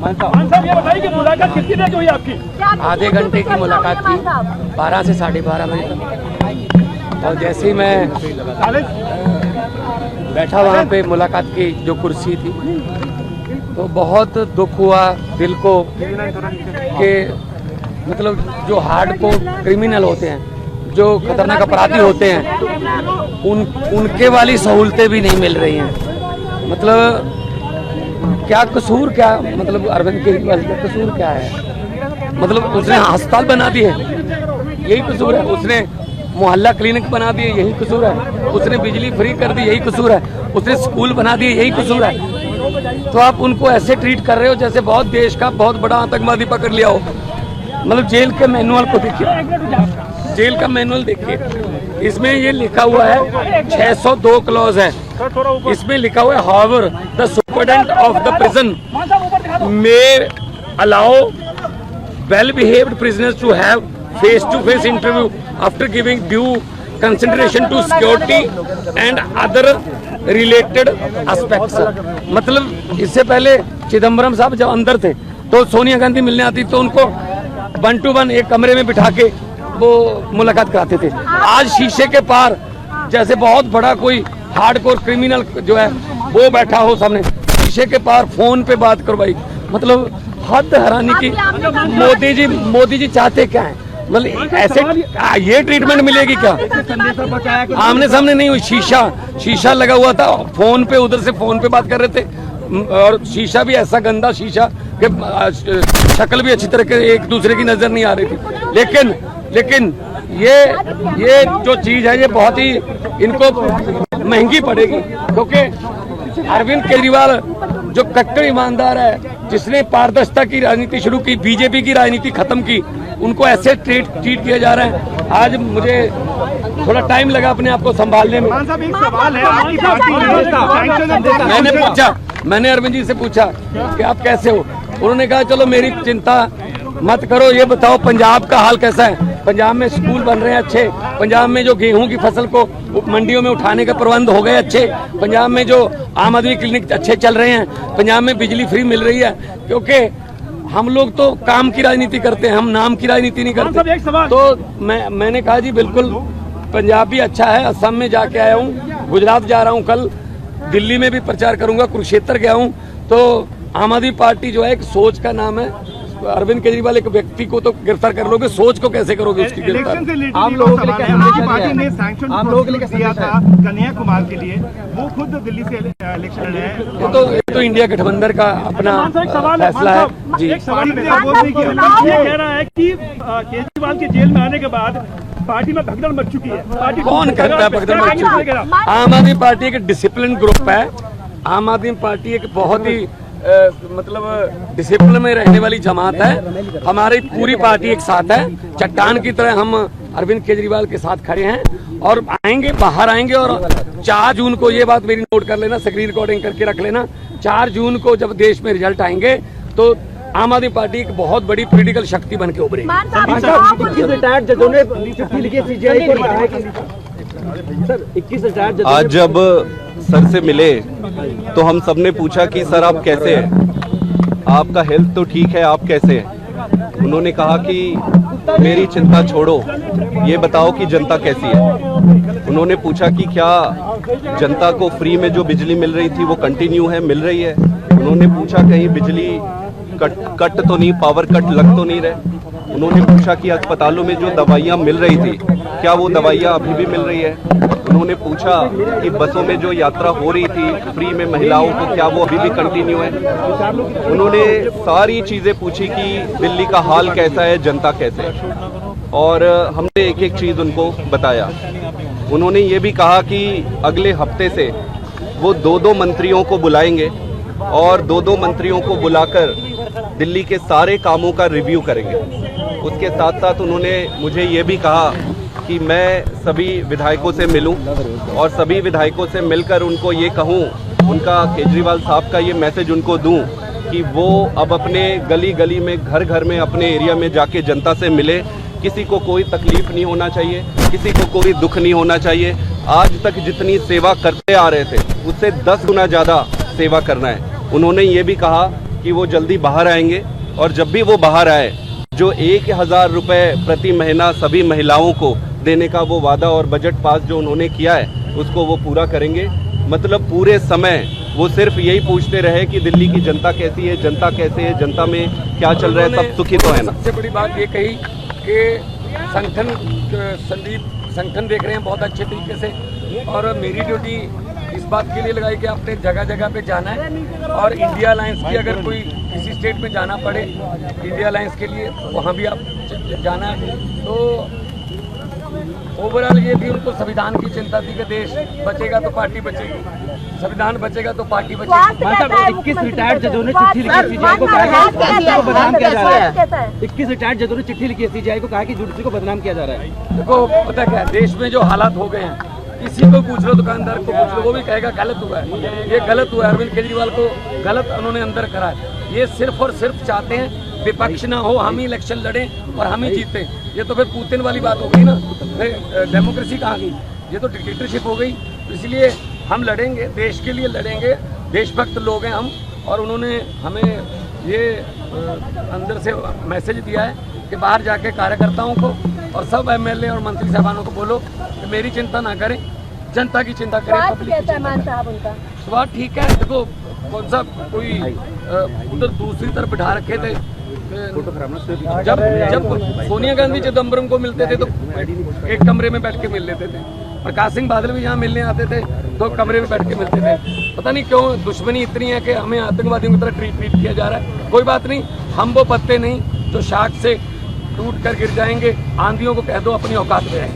साहब ये बताइए कि मुलाकात कितनी देर की हुई आपकी? आधे घंटे की मुलाकात थी, 12 से 12:30 बजे। और जैसे ही मैं बैठा वहाँ पे मुलाकात की जो कुर्सी थी, तो बहुत दुख हुआ दिल को कि मतलब जो हार्डकोर क्रिमिनल होते हैं, जो खतरनाक अपराधी होते हैं, उनके वाली सहूलतें भी नहीं मिल रही हैं। मतलब क्या कसूर, क्या मतलब अरविंद केजरीवाल का कसूर क्या है? मतलब उसने अस्पताल बना दिए, यही कसूर है। उसने मोहल्ला क्लिनिक बना दिए, यही कसूर है। उसने बिजली फ्री कर दी, यही कसूर है। उसने स्कूल बना दिए, यही कसूर है। तो आप उनको ऐसे ट्रीट कर रहे हो जैसे बहुत देश का बहुत बड़ा आतंकवादी पकड़ लिया हो। मतलब जेल के मैनुअल को देखिए, जेल का मैनुअल देखिए, इसमें ये लिखा हुआ है 602 क्लॉज है। इसमें लिखा हुआ है however the superintendent of the prison may allow well-behaved prisoners to have face-to-face interview after giving due consideration to security and other related aspects। मतलब इससे पहले चिदम्बरम साहब जब अंदर थे तो सोनिया गांधी मिलने आती तो उनको 1 to 1 एक कमरे में बिठा के वो मुलाकात कराते थे। आज शीशे के पार जैसे बहुत बड़ा कोई हार्डकोर क्रिमिनल जो है वो बैठा हो सामने, शीशे के पार फोन पे बात करो भाई। मतलब हद हैरानी की। मोदी जी चाहते क्या है? मतलब ऐसे ये ट्रीटमेंट मिलेगी क्या? आमने सामने नहीं हुई, शीशा लगा हुआ था, फोन पे उधर से फोन पे बात कर रहे थे, और शीशा भी ऐसा गंदा शीशा कि शक्ल भी अच्छी तरह के एक दूसरे की नजर नहीं आ रही थी। लेकिन ये जो चीज है ये बहुत ही इनको महंगी पड़ेगी, क्योंकि अरविंद केजरीवाल जो कट्टर ईमानदार है, जिसने पारदर्शिता की राजनीति शुरू की, बीजेपी की राजनीति खत्म की, उनको ऐसे ट्रीट किया जा रहा है। आज मुझे थोड़ा टाइम लगा अपने आप को संभालने में। मैंने अरविंद जी से पूछा कि आप कैसे हो? उन्होंने कहा चलो मेरी चिंता मत करो, ये बताओ पंजाब का हाल कैसा है? पंजाब में स्कूल बन रहे हैं अच्छे, पंजाब में जो गेहूं की फसल को मंडियों में उठाने के प्रबंध हो गए अच्छे, पंजाब में जो आम आदमी क्लिनिक अच्छे चल रहे हैं, पंजाब में बिजली फ्री मिल रही है। क्योंकि हम लोग तो काम की राजनीति करते हैं, हम नाम की राजनीति नहीं करते। तो मैंने कहा जी बिल्कुल पंजाब भी अच्छा है। असम में जाके आया हूँ, गुजरात जा रहा हूँ, कल दिल्ली में भी प्रचार करूंगा, कुरुक्षेत्र गया हूँ। तो आम आदमी पार्टी जो है एक सोच का नाम है। अरविंद केजरीवाल एक व्यक्ति को तो गिरफ्तार कर लोगे, सोच को कैसे करोगे उसकी गिरफ्तार? आप लोगों के लिए पार्टी ने सैंक्शन दिया था कन्हैया कुमार के लिए, वो खुद दिल्ली से इलेक्शन लड़े हैं। ये तो इंडिया गठबंधन का अपना फैसला है जी। एक सवाल ये कह रहा है कि केजरीवाल के जेल में आने के बाद पार्टी में भगदड़ मच चुकी है। पार्टी कौन करता है भगदड़ मच चुकी है? आम आदमी पार्टी एक डिसिप्लिन ग्रुप है। आम आदमी पार्टी एक बहुत ही मतलब डिसिप्लिन में रहने वाली जमात है। हमारी पूरी पार्टी एक साथ है, चट्टान की तरह हम अरविंद केजरीवाल के साथ खड़े हैं और आएंगे, बाहर आएंगे। और 4 जून को, ये बात मेरी नोट कर लेना, स्क्रीन रिकॉर्डिंग करके रख लेना, 4 जून को जब देश में रिजल्ट आएंगे तो आम आदमी पार्टी एक बहुत बड़ी पॉलिटिकल शक्ति बन के उभरेगी। आज जब सर से मिले तो हम सबने पूछा कि सर आप कैसे हैं, आपका हेल्थ तो ठीक है, आप कैसे हैं? उन्होंने कहा कि मेरी चिंता छोड़ो, ये बताओ कि जनता कैसी है। उन्होंने पूछा कि क्या जनता को फ्री में जो बिजली मिल रही थी वो कंटिन्यू है, मिल रही है? उन्होंने पूछा कहीं बिजली कट तो नहीं, पावर कट लग तो नहीं रहे? उन्होंने पूछा कि अस्पतालों में जो दवाइयाँ मिल रही थी क्या वो दवाइयाँ अभी भी मिल रही है? उन्होंने पूछा कि बसों में जो यात्रा हो रही थी फ्री में महिलाओं को, क्या वो अभी भी कंटिन्यू है? उन्होंने सारी चीज़ें पूछी कि दिल्ली का हाल कैसा है, जनता कैसे है, और हमने एक एक चीज़ उनको बताया। उन्होंने ये भी कहा कि अगले हफ्ते से वो 2-2 मंत्रियों को बुलाएंगे और 2-2 मंत्रियों को बुलाकर दिल्ली के सारे कामों का रिव्यू करेंगे। उसके साथ साथ उन्होंने मुझे ये भी कहा कि मैं सभी विधायकों से मिलूं और सभी विधायकों से मिलकर उनको ये कहूं, उनका केजरीवाल साहब का ये मैसेज उनको दूं कि वो अब अपने गली गली में, घर घर में, अपने एरिया में जाके जनता से मिले। किसी को कोई तकलीफ नहीं होना चाहिए, किसी को कोई दुख नहीं होना चाहिए। आज तक जितनी सेवा करते आ रहे थे उससे 10 गुना ज़्यादा सेवा करना है। उन्होंने ये भी कहा कि वो जल्दी बाहर आएंगे, और जब भी वो बाहर आए जो 1000 रुपये प्रति महीना सभी महिलाओं को देने का वो वादा और बजट पास जो उन्होंने किया है उसको वो पूरा करेंगे। मतलब पूरे समय वो सिर्फ यही पूछते रहे कि दिल्ली की जनता कैसी है, जनता कैसे है, जनता में क्या चल रहा है, सब सुखी तो है ना। सबसे बड़ी बात ये कही कि संगठन देख रहे हैं बहुत अच्छे तरीके से, और मेरी ड्यूटी इस बात के लिए लगाई कि आपने जगह जगह पे जाना है, और इंडिया अलायंस की अगर कोई किसी स्टेट में जाना पड़े इंडिया अलायंस के लिए वहाँ भी आप जाना है। तो ओवरऑल ये थी, उनको संविधान की चिंता थी कि देश बचेगा तो पार्टी बचेगी, संविधान बचेगा तो पार्टी बचेगी। 21 रिटायर्ड जजों ने चिट्ठी लिखी सीजीआई को कहा कि बदनाम किया जा रहा है। 21 रिटायर्ड जजों ने चिट्ठी लिखी है सीजीआई को, कहा कि जुडिशरी को बदनाम किया जा रहा है। देखो पता क्या है, देश में जो हालात हो गए हैं, किसी को पूछ लो, दुकानदार को पूछ लो, वो भी कहेगा गलत हुआ है, ये गलत हुआ है, अरविंद केजरीवाल को गलत उन्होंने अंदर करा है। ये सिर्फ और सिर्फ चाहते हैं विपक्ष ना हो, हम ही इलेक्शन लड़ें और हम ही जीते। ये तो फिर पुतिन वाली बात हो गई ना, डेमोक्रेसी कहाँ गई, ये तो डिक्टेटरशिप हो गई। इसलिए हम लड़ेंगे, देश के लिए लड़ेंगे, देशभक्त लोग हैं हम, और उन्होंने हमें ये अंदर से मैसेज दिया है कि बाहर जाके कार्यकर्ताओं को और सब एमएलए और मंत्री साहबानों को बोलो कि मेरी चिंता ना करें, जनता की चिंता करें, पब्लिक की चिंता करें। स्वाद ठीक है, देखो कौन सा कोई उधर दूसरी तरफ बिठा रखे थे। जब सोनिया गांधी चिदम्बरम को मिलते थे तो एक कमरे में बैठ के मिल लेते थे, प्रकाश सिंह बादल भी यहाँ मिलने आते थे तो कमरे में बैठ के मिलते थे। पता नहीं क्यों दुश्मनी इतनी है कि हमें आतंकवादियों की तरह ट्रीट किया जा रहा है। कोई बात नहीं, हम वो पत्ते नहीं जो शाख से टूट कर गिर जाएंगे। आंधियों को कह दो अपनी औकात में रहें।